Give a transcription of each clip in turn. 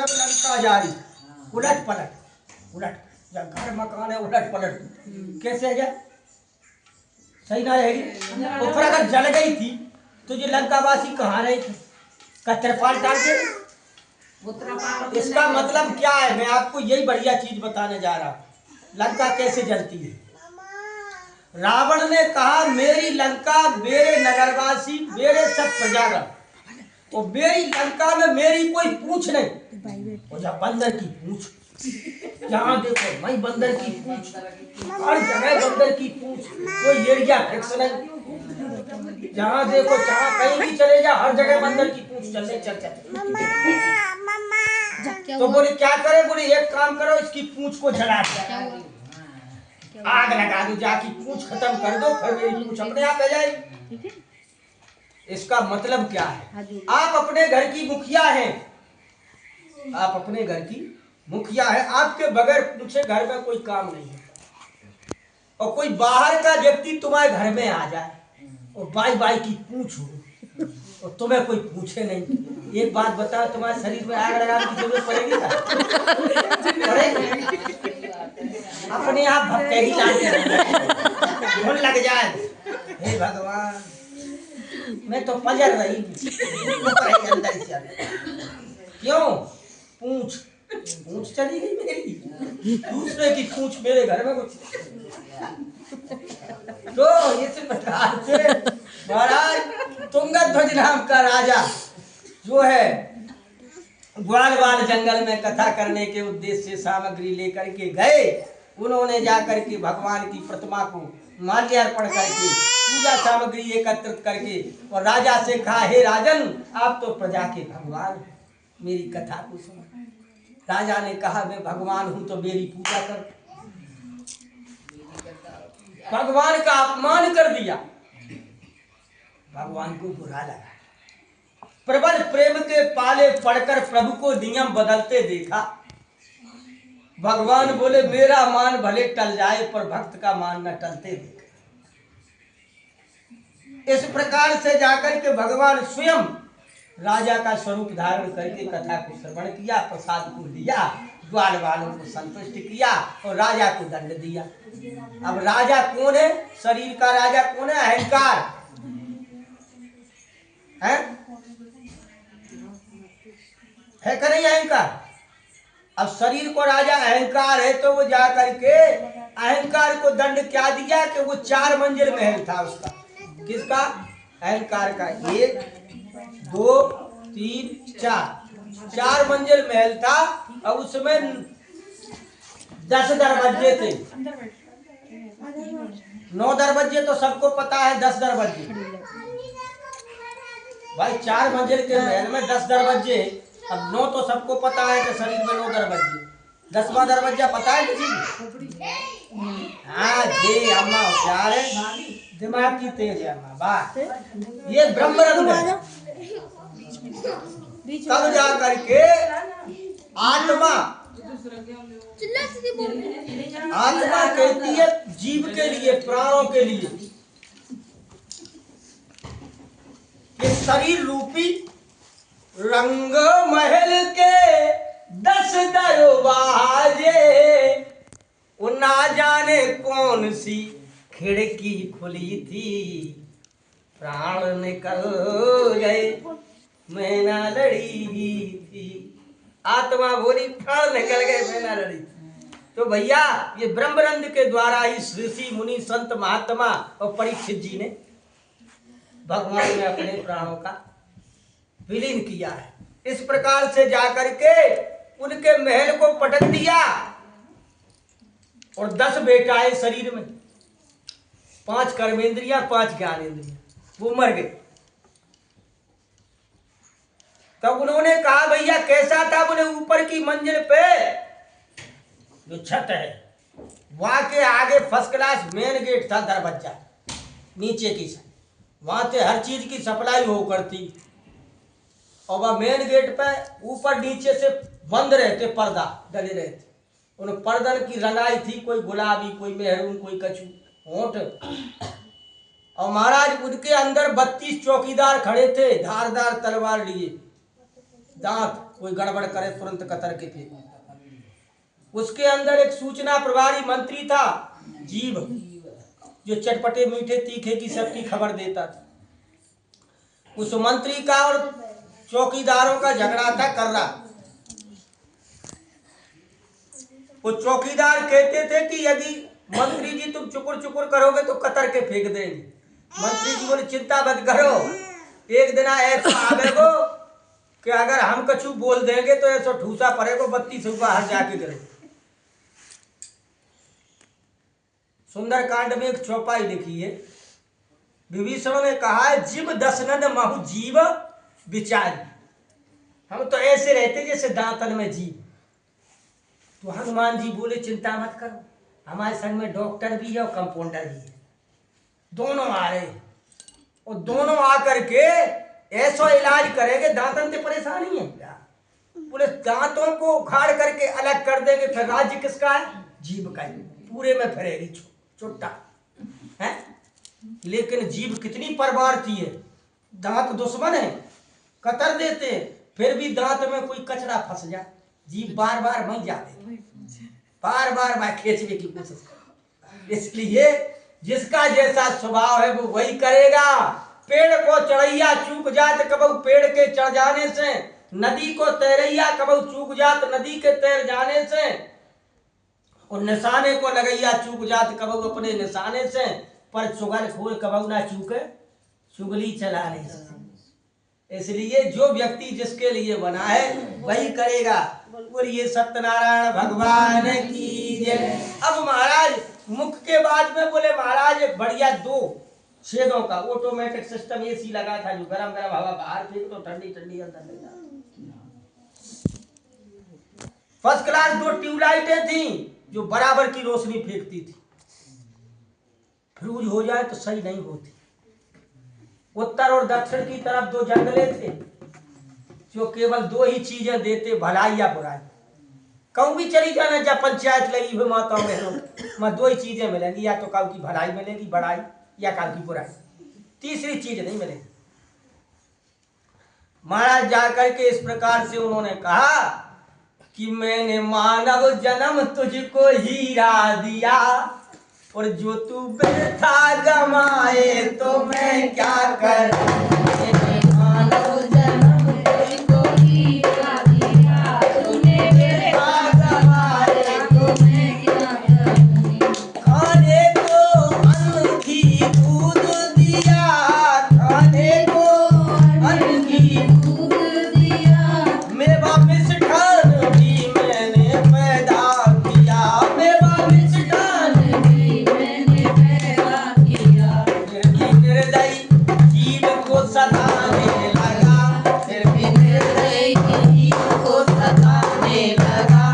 सब लंका जारी, उलट पलट उलट, जब घर मकान है उलट पलट कैसे है जाए, सही ना रहेगी। ऊपर अगर जल गई थी तो ये लंकावासी कहाँ रहे थे, कत्तरपाल टाल के। इसका मतलब क्या है, मैं आपको यही बढ़िया चीज बताने जा रहा हूँ। लंका कैसे जलती है। रावण ने कहा मेरी लंका मेरे नगरवासी मेरे सब प्रजागण, तो मेरी लंका में मेरी कोई पूछ नहीं। और जब बंदर की पूछ, जहाँ देखो मैं बंदर की पूछ, हर जगह बंदर की पूछ, कोई एरिया फिक्स नहीं। जहाँ देखो जहाँ कहीं भी चले जा हर जगह बंदर की पूछ चलने चल। तो बोले क्या करे, बोले एक काम करो इसकी पूछ को जला दो, आग लगा दो, जाके पूछ खत्म कर दो, फिर मेरी पूछ अपने आप आ जाएगी। इसका मतलब क्या है, आप अपने घर की मुखिया हैं, आप अपने घर की मुखिया है, आपके बगैर पूछे घर में कोई काम नहीं है। और कोई बाहर का व्यक्ति तुम्हारे घर में आ जाए और बाई बाई की पूछ हो और तुम्हें कोई पूछे नहीं, एक बात बताओ तुम्हारे शरीर में आग लगाने की जरूरत पड़ेगी क्या? अपने आप भक्के ही लाते लग जाए, हे भगवान मैं तो पजर रही अंदर से। क्यों? पूछ पूछ चली गई मेरी, दूसरे की पूछ मेरे घर में कुछ। तो इस प्रकार से महाराज तुंगध्वज नाम का राजा जो है ग्वालवाल जंगल में कथा करने के उद्देश्य से सामग्री लेकर के गए। उन्होंने जाकर के भगवान की प्रतिमा को माल्यार्पण करके पूजा सामग्री एकत्रित करके और राजा से कहा हे राजन आप तो प्रजा के भगवान, मेरी कथा को सुनो। राजा ने कहा मैं भगवान हूं तो मेरी पूजा कर। भगवान का अपमान कर दिया, भगवान को बुरा लगा। प्रबल प्रेम के पाले पड़कर प्रभु को नियम बदलते देखा। भगवान बोले मेरा मान भले टल जाए पर भक्त का मान न टलते देखा। इस प्रकार से जाकर के भगवान स्वयं राजा का स्वरूप धारण करके कथा को श्रवण किया, प्रसाद को दिया, ग्वाल वालों को संतुष्ट किया और राजा को दंड दिया। अब राजा कौन है? शरीर का राजा कौन है? अहंकार है कि नहीं? अहंकार। अब शरीर को राजा अहंकार है तो वो जा करके अहंकार को दंड क्या दिया कि वो 4 मंजिल महल था उसका। किसका? अहंकार का। 1 2 3 4 मंजिल महल था और उसमें 10 दरवाजे थे। 9 दरवाजे तो सबको पता है, 10 दरवाजे भाई 4 मंजिल के महल में 10 दरवाजे। अब 9 तो सबको पता है कि शरीर में 9 दरवाजे, 10वां दरवाजा पता है किसी को? हाँ जी अम्मा होशियार है, दिमाग की तेज है अम्मा। वाह, ये ब्रह्मरंग है। तब जा करके आत्मा कहती है जीव के लिए, प्राणों के लिए कि शरीर रूपी रंग महल के 10 दरवाजे, ना जाने कौन सी खिड़की खुली थी, प्राण निकल गए मैं ना लड़ी थी। आत्मा बोली प्राण निकल गए मैं ना लड़ी थी। तो भैया ये ब्रह्मरंध के द्वारा ही ऋषि मुनि संत महात्मा और परीक्षित जी ने भगवान में अपने प्राणों का विलीन किया है। इस प्रकार से जाकर के उनके महल को पटक दिया और 10 बेटाएं शरीर में, 5 कर्मेंद्रियां 5 ज्ञानेंद्रियां, वो मर गए। तब उन्होंने कहा भैया कैसा था? बोले ऊपर की मंजिल पे जो छत है वहां के आगे फर्स्ट क्लास मेन गेट था, दरवाजा नीचे की साइड, वहां से हर चीज की सप्लाई हो करती। और वह मेन गेट पे ऊपर नीचे से बंद रहते, पर्दा डले रहते। उन पर्दन की रंगाई थी, कोई गुलाबी, कोई मेहरून, कोई कछू होंठ। और महाराज उनके अंदर 32 चौकीदार खड़े थे, धारदार तलवार लिए, दांत कोई गड़बड़ करे तुरंत कतर के फेंक। उसके अंदर एक सूचना प्रभारी मंत्री था, जीव, जो चटपटे मीठे तीखे की सबकी खबर देता था। उस मंत्री का और चौकीदारों का झगड़ा था कर रहा। वो चौकीदार कहते थे कि यदि मंत्री जी तुम चुकुर चुकुर करोगे तो कतर के फेंक देंगे। मंत्री जी बोले चिंता मत करो, एक दिन ऐसा आवेगो कि अगर हम कछु बोल देंगे तो ऐसा ठूसा पड़ेगा 32 बाहर जाके गिरो। सुंदरकांड में एक चौपाई लिखी है, विभीषण ने कहा है जीव दशनन महु जीव विचारी। हम तो ऐसे रहते जैसे दांतन में जीव। तो हनुमान जी बोले चिंता मत करो, हमारे संग में डॉक्टर भी है और कंपाउंडर भी है, दोनों आ रहे और दोनों आकर के ऐसा इलाज करेंगे, दांतन से परेशानी है क्या? बोले दांतों को उखाड़ करके अलग कर देंगे, फिर राज्य किसका है? जीव का ही, पूरे में फिरेगी छुट्टा है। लेकिन जीव कितनी परवारती है, दांत दुश्मन है, कतर देते, फिर भी दांत में कोई कचरा फंस जाए जीव बार बार वहीं जाते, बार बार खींचने की कोशिश कर। इसलिए जिसका जैसा स्वभाव है वो वही करेगा। पेड़ को चढ़ैया चूक जात कबू पेड़ के चढ़ जाने से, नदी को तैरैया कबू चूक जात नदी के तैर जाने से, और निशाने को लगैया चूक जात कबू अपने निशाने से, पर चुगल खोल कबू ना चूके चुगली चलाने से। इसलिए जो व्यक्ति जिसके लिए बना है वही करेगा। बोलिए सत्यनारायण भगवान की जय। अब महाराज मुख के बाद में बोले महाराज बढ़िया 2 छेदों का ऑटोमेटिक सिस्टम एसी लगा था, जो गरम गरम हवा बाहर फेंक तो ठंडी ठंडी अंदर ले जाती। फर्स्ट क्लास 2 ट्यूबलाइटें थी जो बराबर की रोशनी फेंकती थी। फ्यूज हो जाए तो सही नहीं होती। उत्तर और दक्षिण की तरफ 2 जंगले थे जो केवल 2 ही चीजें देते, भलाई या बुराई। कहूँ भी चली जाना, जब पंचायत लगी हुई माताओं बहनों में 2 ही चीजें मिलेंगी, या तो काऊ की भलाई मिलेगी बड़ाई, या काऊ की बुराई, तीसरी चीज नहीं मिलेगी। महाराज जाकर के इस प्रकार से उन्होंने कहा कि मैंने मानव जन्म तुझको हीरा दिया, और जो तू बेथा गमाए तो मैं क्या करूं। मानव जन्म तुझको हीरा दिया, तूने बेथा गमाए तो मैं क्या करूं। खाने को अन्न की दूध दिया, खाने को अन्न की दूध दिया, मेवा मिष्ठान भी मैंने पैदा किया, मेवा मिष्ठान भी मैंने पैदा किया। फिर भी निर्दयी जीव को सताने लगा, फिर भी निर्दयी जीव को सताने लगा।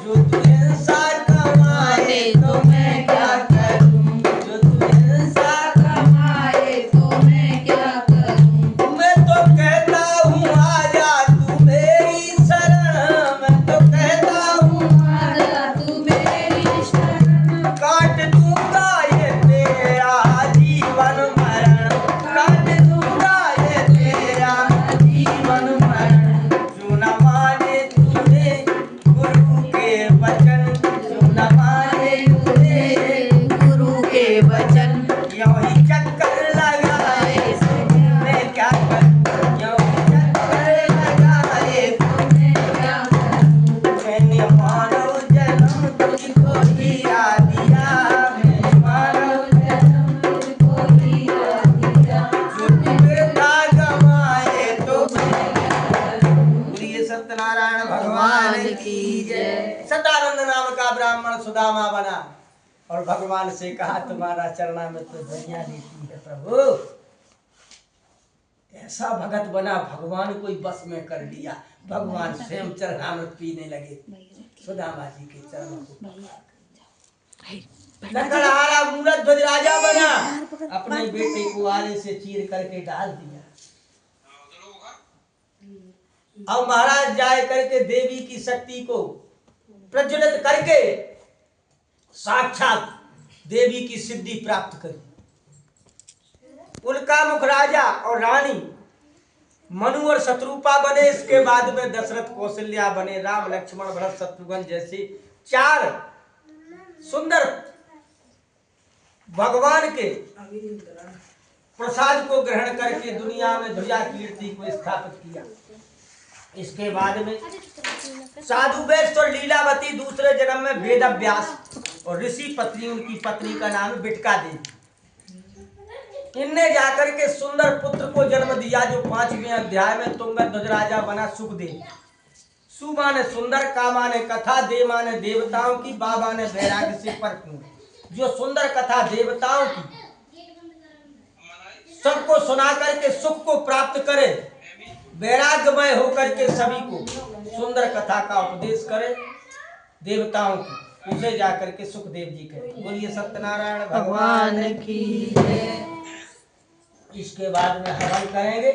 जो तू हिंसा कमाए तो मैं क्या करूं, जो तू हिंसा कमाए तो मैं क्या करूं। मैं तो कहता हूँ आजा तू मेरी शरण, मैं तो कहता हूँ आजा तू मेरी शरण। काट दूंगा ये तेरा जीवन मरण, काट दूंगा ये तेरा जीवन मरण। जो न माने तूने गुरु के वचन, जो न माने तूने गुरु के वचन, यूं ही चक्कर लगाए तो मैं क्या करूं, यूं ही चक्कर लगाए तो मैं क्या करूं। मैंने मानव जन्म तुझको हीरा दिया, मैंने मानव जन्म तुझको हीरा दिया, जो तू बेटा गमाए तो मैं क्या करूं। बोलिए सत्यनारायण भगवान की जय। सदानंद नाम का ब्राह्मण सुदामा बना और भगवान से कहा तुम्हारा चरणा में तो दुनिया लेती है प्रभु। ऐसा भगत बना, भगवान को ही बस में कर लिया। भगवान स्वयं चरणामृत पीने लगे सुदामा जी के चरणों को। लंगड़हारा मूरत ध्वज राजा बना, अपने बेटे को आले से चीर करके डाल दिया। अब महाराज जाए करके देवी की शक्ति को प्रज्वलित करके साक्षात देवी की सिद्धि प्राप्त करी। उल्का मुख राजा और रानी मनु और शत्रुपा बने। इसके बाद में दशरथ कौशल्या बने, राम लक्ष्मण भरत शत्रुघ्न जैसे 4 सुंदर भगवान के प्रसाद को ग्रहण करके दुनिया में ध्वजा कीर्ति को स्थापित किया। इसके बाद में साधु वैश्य और लीलावती दूसरे जन्म में वेद व्यास और ऋषि पत्नी, उनकी पत्नी का नाम बिटका देवी। इनने जाकर के सुंदर पुत्र को जन्म दिया जो 5वें अध्याय में तुंगध्वज राजा बना सुखदेव। सु माने सुंदर, का माने कथा, दे माने देवताओं की, बा माने वैराग्य से परिपूर्ण। जो सुंदर कथा देवताओं की सबको सुना करके सुख को प्राप्त करे, वैराग्यमय होकर के सभी को सुंदर कथा का उपदेश करे देवताओं की, उसे जाकर के सुखदेव जी कहे। बोलिए सत्यनारायण भगवान की जय। इसके बाद में हवन करेंगे।